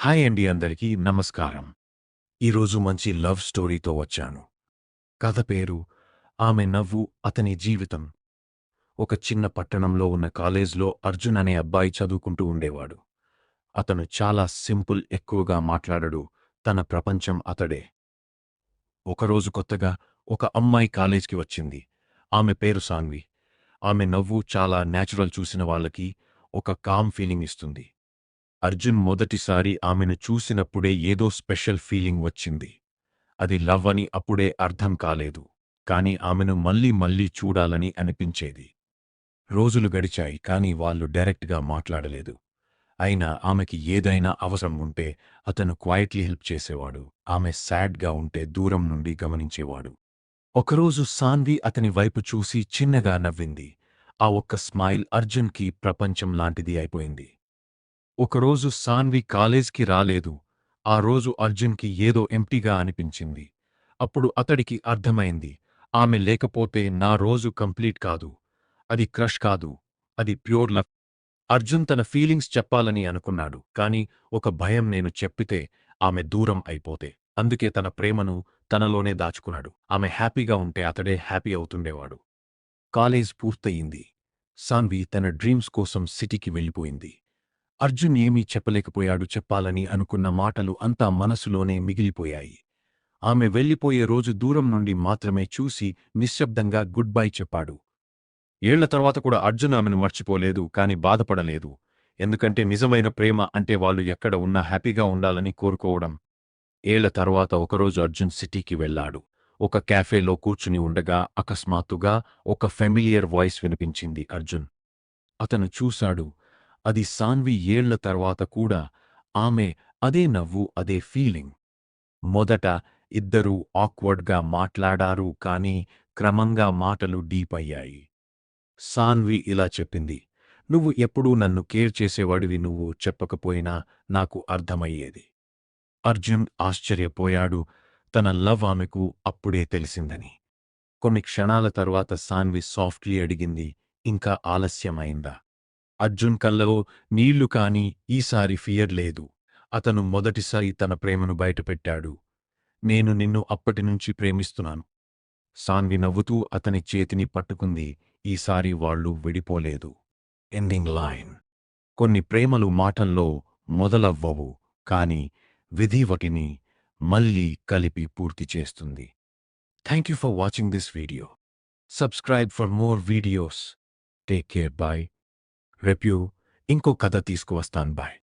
Hi అండి, అందరికీ నమస్కారం. ఈరోజు మంచి లవ్ స్టోరీతో వచ్చాను. కథ పేరు ఆమె నవ్వు అతని జీవితం. ఒక చిన్న పట్టణంలో ఉన్న కాలేజ్లో అర్జున్ అనే అబ్బాయి చదువుకుంటూ ఉండేవాడు. అతను చాలా సింపుల్, ఎక్కువగా మాట్లాడడు. తన ప్రపంచం అతడే. ఒకరోజు కొత్తగా ఒక అమ్మాయి కాలేజ్కి వచ్చింది. ఆమె పేరు సాన్వి. ఆమె నవ్వు చాలా న్యాచురల్, చూసిన వాళ్ళకి ఒక కామ్ ఫీలింగ్ ఇస్తుంది. అర్జున్ మొదటిసారి ఆమెను చూసినప్పుడే ఏదో స్పెషల్ ఫీలింగ్ వచ్చింది. అది లవ్ అని అప్పుడే అర్థం కాలేదు. కాని ఆమెను మళ్ళీ మళ్ళీ చూడాలని అనిపించేది. రోజులు గడిచాయి, కాని వాళ్ళు డైరెక్ట్గా మాట్లాడలేదు. అయినా ఆమెకి ఏదైనా అవసరం ఉంటే అతను క్వైట్లీ హెల్ప్ చేసేవాడు. ఆమె సాడ్గా ఉంటే దూరం నుండి గమనించేవాడు. ఒకరోజు సాన్వి అతని వైపు చూసి చిన్నగా నవ్వింది. ఆ ఒక్క స్మైల్ అర్జున్కి ప్రపంచం లాంటిది అయిపోయింది. ఒకరోజు సాన్వి కాలేజ్కి రాలేదు. ఆ రోజు అర్జున్కి ఏదో ఎంప్టీగా అనిపించింది. అప్పుడు అతడికి అర్థమైంది, ఆమె లేకపోతే నా రోజు కంప్లీట్ కాదు. అది క్రష్ కాదు, అది ప్యూర్ లవ్. అర్జున్ తన ఫీలింగ్స్ చెప్పాలని అనుకున్నాడు, కాని ఒక భయం, నేను చెప్పితే ఆమె దూరం అయిపోతే. అందుకే తన ప్రేమను తనలోనే దాచుకున్నాడు. ఆమె హ్యాపీగా ఉంటే అతడే హ్యాపీ అవుతుండేవాడు. కాలేజ్ పూర్తయింది. సాన్వి తన డ్రీమ్స్ కోసం సిటీకి వెళ్ళిపోయింది. అర్జున్ ఏమీ చెప్పలేకపోయాడు. చెప్పాలని అనుకున్న మాటలు అంతా మనసులోనే మిగిలిపోయాయి. ఆమె వెళ్ళిపోయే రోజు దూరం నుండి మాత్రమే చూసి నిశ్శబ్దంగా గుడ్ బై చెప్పాడు. ఏళ్ల తర్వాత కూడా అర్జున్ ఆమెను మర్చిపోలేదు, కాని బాధపడలేదు. ఎందుకంటే నిజమైన ప్రేమ అంటే వాళ్ళు ఎక్కడ ఉన్నా హ్యాపీగా ఉండాలని కోరుకోవడం. ఏళ్ల తర్వాత ఒకరోజు అర్జున్ సిటీకి వెళ్ళాడు. ఒక క్యాఫేలో కూర్చుని ఉండగా అకస్మాత్తుగా ఒక ఫెమిలియర్ వాయిస్ వినిపించింది. అర్జున్ అతను చూశాడు. అది సాన్వి. ఏళ్ల తర్వాత కూడా ఆమె. అదే నవ్వు, అదే ఫీలింగ్. మొదట ఇద్దరూ ఆక్వర్డ్గా మాట్లాడారు, కాని క్రమంగా మాటలు డీప్ అయ్యాయి. సాన్వి ఇలా చెప్పింది, నువ్వు ఎప్పుడూ నన్ను కేర్ చేసేవాడివి, నువ్వు చెప్పకపోయినా నాకు అర్థమయ్యేది. అర్జున్ ఆశ్చర్యపోయాడు. తన లవ్ ఆమెకు అప్పుడే తెలిసిందని. కొన్ని క్షణాల తరువాత సాన్వి సాఫ్ట్లీ అడిగింది, ఇంకా ఆలస్యమైందా? అర్జున్ కళ్ళలో నీళ్లు, కాని ఈసారి ఫియర్ లేదు. అతను మొదటిసారి తన ప్రేమను బయటపెట్టాడు. నేను నిన్ను అప్పటినుంచి ప్రేమిస్తున్నాను. సాన్వి నవ్వుతూ అతని చేతిని పట్టుకుంది. ఈసారి వాళ్ళు విడిపోలేదు. Ending line. కొన్ని ప్రేమలు మాటల్లో మొదలవ్వవు, కాని విధి వాటిని మళ్ళీ కలిపి పూర్తి చేస్తుంది. Thank you for watching this video. Subscribe for more videos. Take care. Bye. రేపు ఇంకో కథ తీసుకువస్తాను. బాయ్.